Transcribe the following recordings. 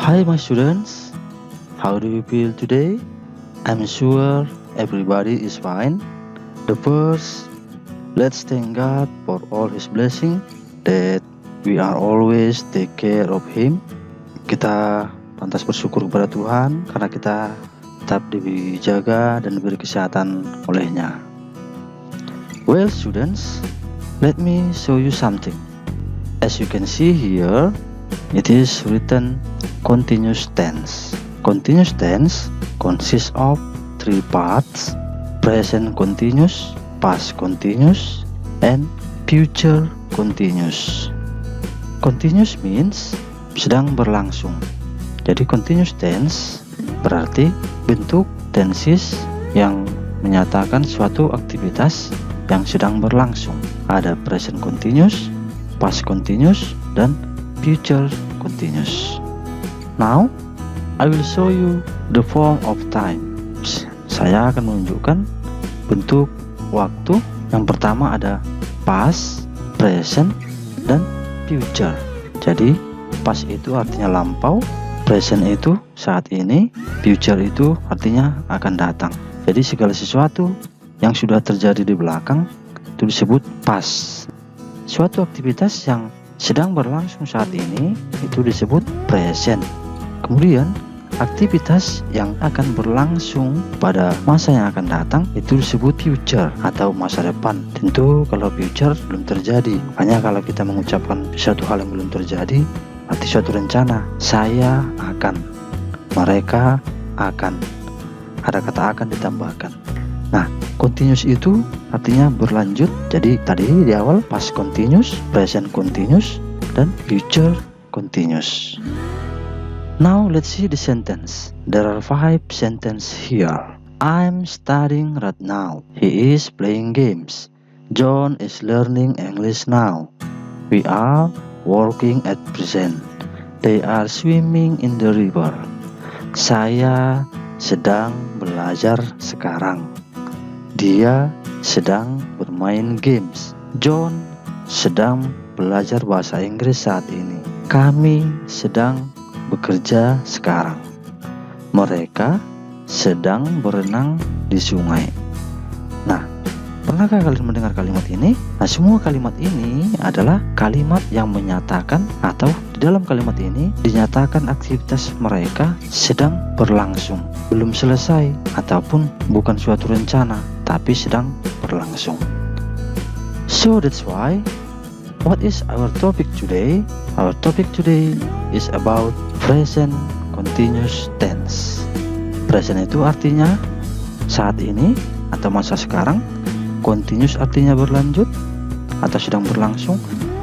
Hi my students, how do you feel today? I'm sure everybody is fine. The first, let's thank God for all His blessing that we are always take care of Him. Kita pantas bersyukur kepada Tuhan karena kita tetap dijaga dan diberi kesehatan oleh-Nya. Well students, let me show you something. As you can see here, it is written continuous tense. Continuous tense consists of three parts: present continuous, past continuous, and future continuous. Continuous means sedang berlangsung. Jadi continuous tense berarti bentuk tenses yang menyatakan suatu aktivitas yang sedang berlangsung. Ada present continuous, past continuous, dan future continuous. Now, I will show you the form of time. Saya akan menunjukkan bentuk waktu. Yang pertama ada past, present, dan future. Jadi, past itu artinya lampau, present itu saat ini, future itu artinya akan datang. Jadi, segala sesuatu yang sudah terjadi di belakang itu disebut past. Suatu aktivitas yang sedang berlangsung saat ini itu disebut present. Kemudian aktivitas yang akan berlangsung pada masa yang akan datang itu disebut future atau masa depan. Tentu kalau future belum terjadi, hanya kalau kita mengucapkan suatu hal yang belum terjadi arti suatu rencana. Saya akan, mereka akan, ada kata akan ditambahkan. Nah, continuous itu artinya berlanjut. Jadi tadi di awal past continuous, present continuous, dan future continuous. Now let's see the sentence. There are 5 sentences here. I'm studying right now. He is playing games. John is learning English now. We are working at present. They are swimming in the river. Saya sedang belajar sekarang. Dia sedang bermain games. John sedang belajar bahasa Inggris saat ini. Kami sedang bekerja sekarang. Mereka sedang berenang di sungai. Nah, pernahkah kalian mendengar kalimat ini? Nah, semua kalimat ini adalah kalimat yang menyatakan atau di dalam kalimat ini dinyatakan aktivitas mereka sedang berlangsung, belum selesai ataupun bukan suatu rencana, tapi sedang berlangsung. So that's why, what is our topic today? Our topic today is about present continuous tense. Present itu artinya saat ini atau masa sekarang. Continuous artinya berlanjut atau sedang berlangsung.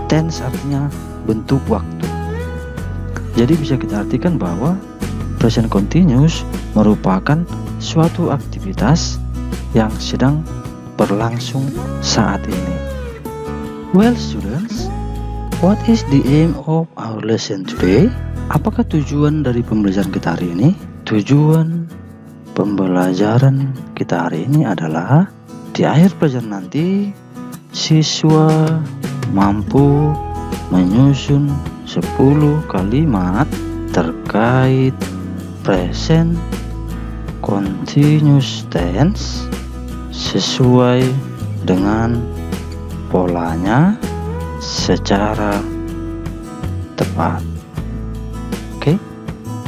Tense artinya bentuk waktu. Jadi bisa kita artikan bahwa present continuous merupakan suatu aktivitas yang sedang berlangsung saat ini. Well students, what is the aim of our lesson today? Apakah tujuan dari pembelajaran kita hari ini? Tujuan pembelajaran kita hari ini adalah di akhir pelajaran nanti siswa mampu menyusun 10 kalimat terkait present continuous tense sesuai dengan polanya secara tepat. Oke.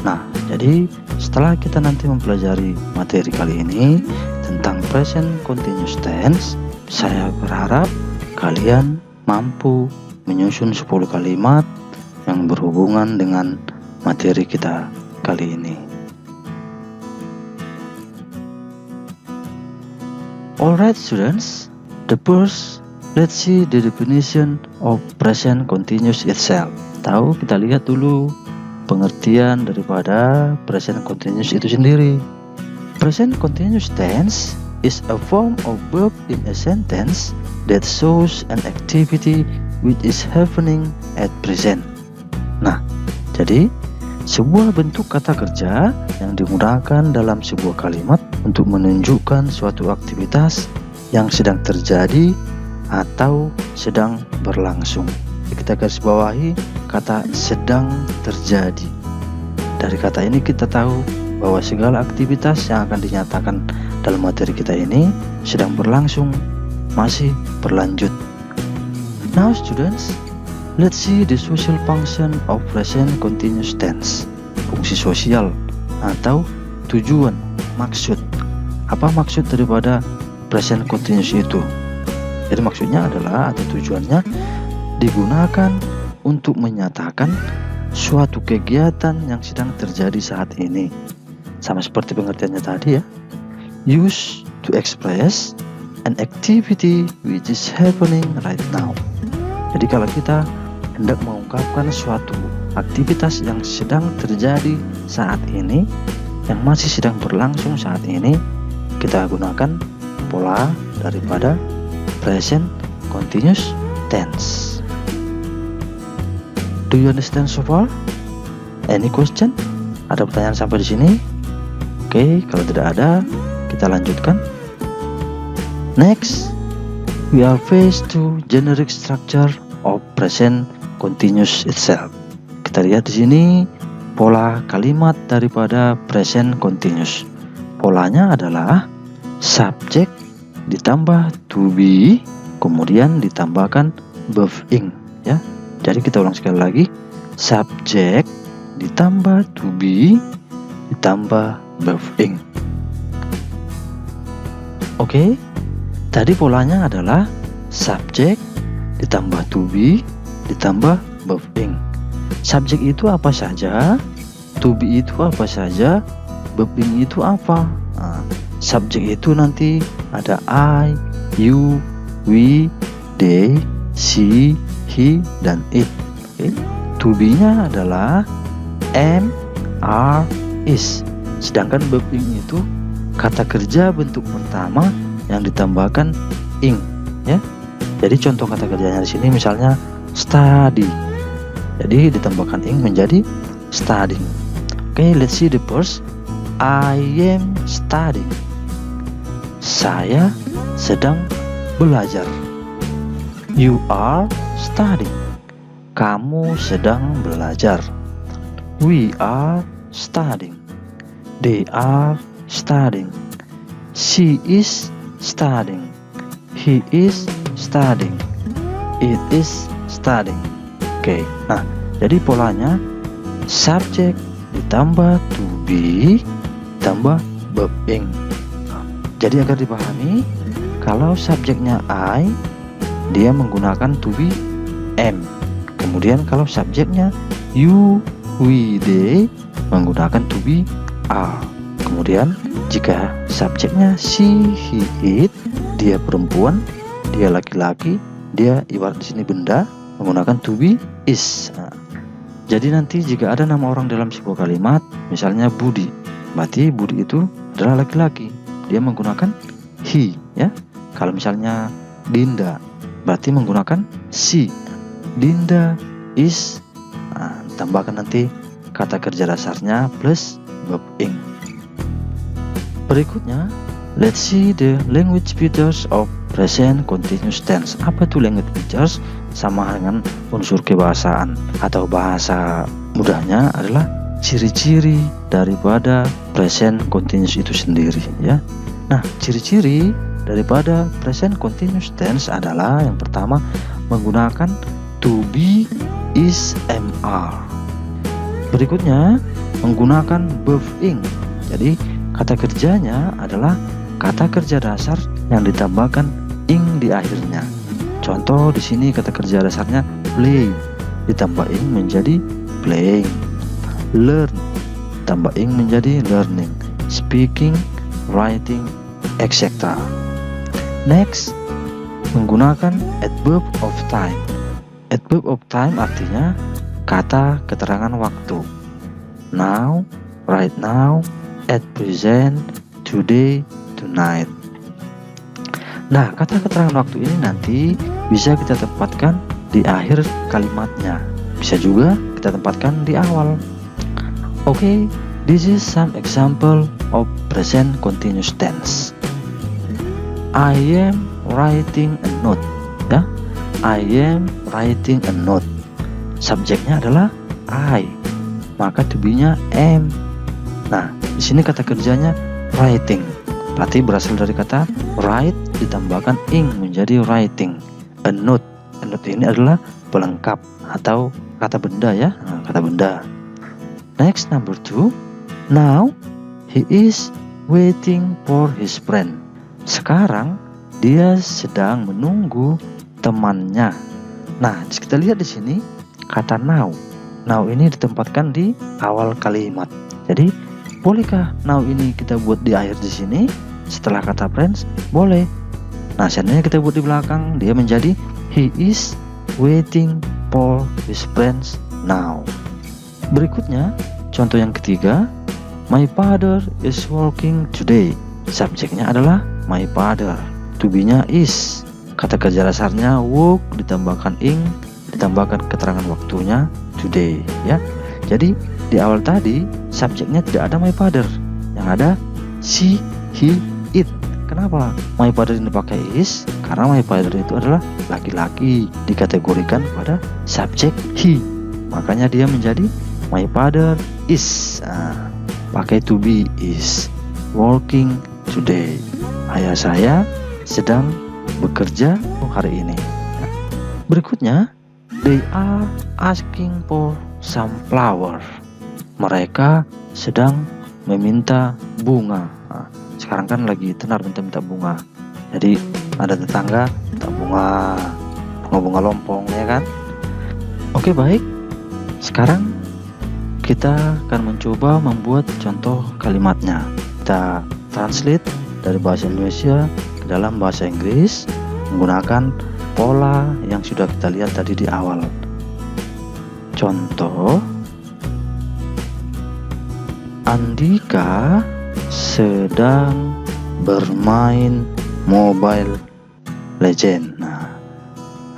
Nah, jadi setelah kita nanti mempelajari materi kali ini tentang present continuous tense, saya berharap kalian mampu menyusun 10 kalimat yang berhubungan dengan materi kita kali ini. Alright students, the first, let's see the definition of present continuous itself. Kita lihat dulu pengertian daripada present continuous itu sendiri. Present continuous tense is a form of verb in a sentence that shows an activity which is happening at present. Nah, jadi sebuah bentuk kata kerja yang digunakan dalam sebuah kalimat untuk menunjukkan suatu aktivitas yang sedang terjadi atau sedang berlangsung. Kita garis bawahi kata sedang terjadi. Dari kata ini kita tahu bahwa segala aktivitas yang akan dinyatakan dalam materi kita ini sedang berlangsung, masih berlanjut. Now students, let's see the social function of present continuous tense. Fungsi sosial atau tujuan, maksud. Apa maksud daripada present continuous itu? Jadi maksudnya adalah atau tujuannya digunakan untuk menyatakan suatu kegiatan yang sedang terjadi saat ini. Sama seperti pengertiannya tadi ya. Used to express an activity which is happening right now. Jadi kalau kita hendak mengungkapkan suatu aktivitas yang sedang terjadi saat ini, yang masih sedang berlangsung saat ini, kita gunakan pola daripada present continuous tense. Do you understand so far? Any question? Ada pertanyaan sampai di sini? Oke, kalau tidak ada, kita lanjutkan. Next, we are faced to generic structure of present continuous itself. Kita lihat di sini pola kalimat daripada present continuous. Polanya adalah subject ditambah to be, kemudian ditambahkan verb ing ya. Jadi kita ulang sekali lagi, subject ditambah to be ditambah verb ing. Oke, tadi polanya adalah subject ditambah to be ditambah verb ing. Subjek itu apa saja, to be itu apa saja, verb ing itu apa? Nah, subjek itu nanti ada I, you, we, they, she, he, dan it. Okay. To be-nya adalah am, are, is. Sedangkan verb ing itu kata kerja bentuk pertama yang ditambahkan ing, ya. Jadi contoh kata kerjanya di sini misalnya study. Jadi ditambahkan ing menjadi studying. Okay, let's see the first. I am studying. Saya sedang belajar. You are studying. Kamu sedang belajar. We are studying. They are studying. She is studying. He is studying. It is studying. Oke, nah jadi polanya subject ditambah to be ditambah verb ing. Jadi agar dipahami, kalau subjeknya I, dia menggunakan to be am. Kemudian kalau subjeknya you, we, they, menggunakan to be are. Kemudian jika subjeknya she, he, it, dia perempuan, dia laki-laki, dia ibarat di sini benda, menggunakan to be is. Nah, jadi nanti jika ada nama orang dalam sebuah kalimat, misalnya Budi, berarti Budi itu adalah laki-laki, dia menggunakan he, ya. Kalau misalnya Dinda, berarti menggunakan she. Dinda is, nah, tambahkan nanti kata kerja dasarnya plus verb ing. Berikutnya, let's see the language features of present continuous tense. Apa itu language features? Sama dengan unsur kebahasaan atau bahasa mudahnya adalah ciri-ciri daripada present continuous itu sendiri, ya. Nah, ciri-ciri daripada present continuous tense adalah yang pertama menggunakan to be, is, am, are. Berikutnya menggunakan verb ing. Jadi kata kerjanya adalah kata kerja dasar yang ditambahkan ing di akhirnya. Contoh di sini kata kerja dasarnya play, ditambah ing menjadi playing. Learn, tambah ing menjadi learning. Speaking, writing, etc. Next, menggunakan adverb of time. Adverb of time artinya kata keterangan waktu. Now, right now, at present, today, tonight. Nah, kata keterangan waktu ini nanti bisa kita tempatkan di akhir kalimatnya. Bisa juga kita tempatkan di awal. Okay, this is some example of present continuous tense. I am writing a note. Ya, I am writing a note. Subjeknya adalah I. maka to be-nya am. Nah, di sini kata kerjanya writing. Berarti berasal dari kata write ditambahkan ing menjadi writing. A note. A note ini adalah pelengkap atau kata benda ya, kata benda. Next, number 2. Now he is waiting for his friend. Sekarang dia sedang menunggu temannya. Nah, kita lihat di sini kata now. Now ini ditempatkan di awal kalimat. Jadi, bolehkah now ini kita buat di akhir di sini setelah kata friends? Boleh. Nah, seandainya kita buat di belakang, dia menjadi he is waiting for his friends now. Berikutnya, contoh yang ketiga, my father is working today. Subjeknya adalah my father. To be-nya is. Kata kerja dasarnya work ditambahkan ing ditambahkan keterangan waktunya today ya. Jadi di awal tadi subjeknya tidak ada my father, yang ada she, he, it. Kenapa my father ini pakai is? Karena my father itu adalah laki-laki, dikategorikan pada subjek he, makanya dia menjadi my father is. Pakai to be is working today. Ayah saya sedang bekerja hari ini. Berikutnya, they are asking for some flower. Mereka sedang meminta bunga. Nah, sekarang kan lagi tenar minta bunga. Jadi ada tetangga minta bunga lompong ya kan. Oke, baik. Sekarang kita akan mencoba membuat contoh kalimatnya. Kita translate dari bahasa Indonesia ke dalam bahasa Inggris menggunakan pola yang sudah kita lihat tadi di awal. Contoh, Andika sedang bermain Mobile Legend. Nah,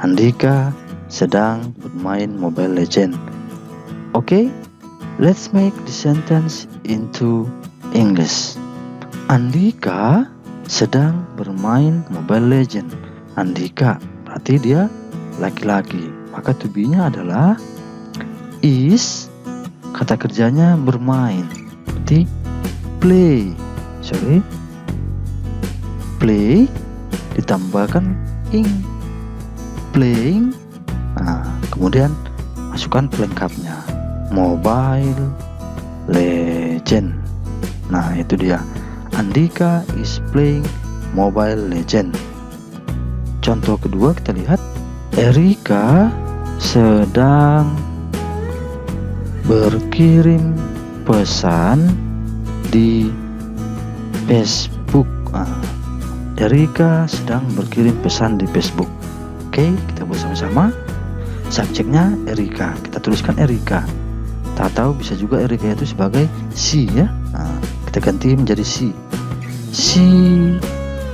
Andika sedang bermain Mobile Legend. Oke, let's make the sentence into English. Andika sedang bermain Mobile Legend. Andika berarti dia laki-laki, maka to be-nya adalah is, kata kerjanya bermain, berarti play ditambahkan ing, playing. Nah, kemudian masukkan pelengkapnya Mobile Legend. Nah, itu dia, Andika is playing Mobile Legend. Contoh kedua kita lihat, Erika sedang berkirim pesan di Facebook. Erika sedang berkirim pesan di Facebook. Oke, kita buat sama-sama. Subjeknya Erika, kita tuliskan Erika. Tak tahu bisa juga Erika itu sebagai she ya. Kita ganti menjadi she. She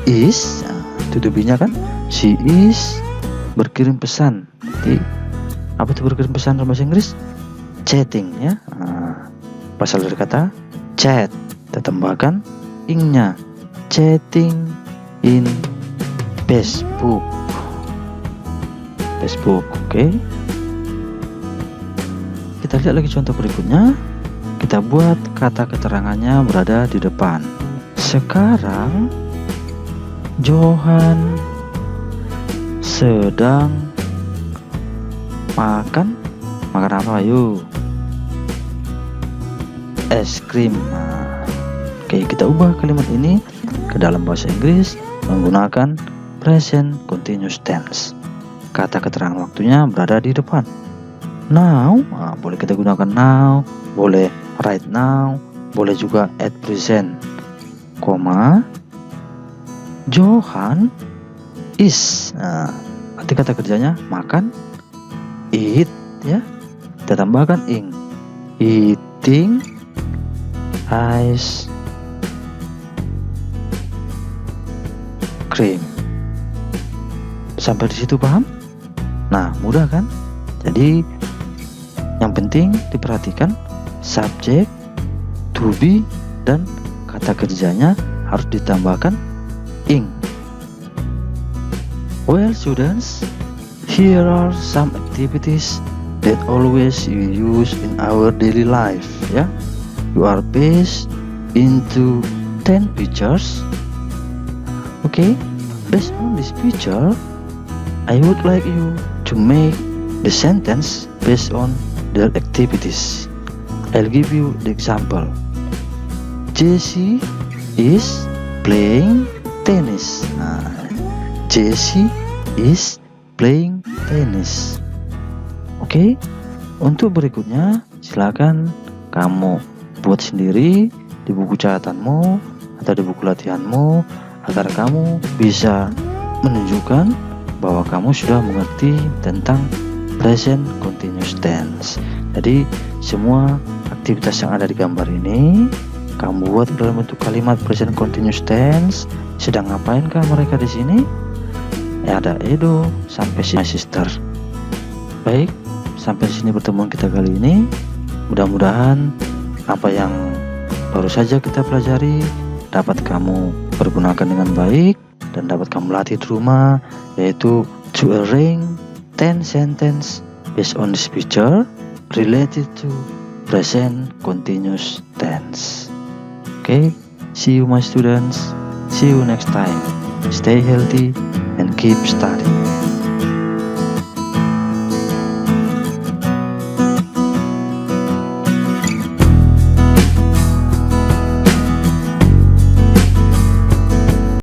is, to be-nya kan, she is berkirim pesan. Jadi apa itu berkirim pesan dalam bahasa Inggris? Chatting ya. Berasal dari kata chat, kita tambahkan ing-nya, chatting in Facebook. Oke. Kita lihat lagi contoh berikutnya. Kita buat kata keterangannya berada di depan. Sekarang Johan sedang makan apa? Yuk, es krim. Oke, kita ubah kalimat ini ke dalam bahasa Inggris menggunakan present continuous tense. Kata keterangan waktunya berada di depan. Now, boleh kita gunakan now, boleh right now, boleh juga at present, koma, Johan is. Nanti kata kerjanya makan, eat ya, kita tambahkan ing, eating ice cream. Sampai di situ paham? Nah, mudah kan? Jadi yang penting diperhatikan subjek, to be, dan kata kerjanya harus ditambahkan ing. Well students, here are some activities that always you use in our daily life. Ya, you are based into 10 pictures. Okay, based on this picture, I would like you to make the sentence based on their activities. I'll give you the example. Jessie is playing tennis. Jessie is playing tennis. Oke, untuk berikutnya silakan kamu buat sendiri di buku catatanmu atau di buku latihanmu agar kamu bisa menunjukkan bahwa kamu sudah mengerti tentang present continuous tense. Jadi semua aktivitas yang ada di gambar ini kamu buat dalam bentuk kalimat present continuous tense. Sedang ngapainkah mereka di sini? Ada Edo sampai si my sister. Baik, sampai sini pertemuan kita kali ini. Mudah-mudahan apa yang baru saja kita pelajari dapat kamu pergunakan dengan baik dan dapat kamu latih di rumah, yaitu to arrange 10 sentence based on this picture related to present continuous tense. Okay, see you my students. See you next time. Stay healthy and keep studying.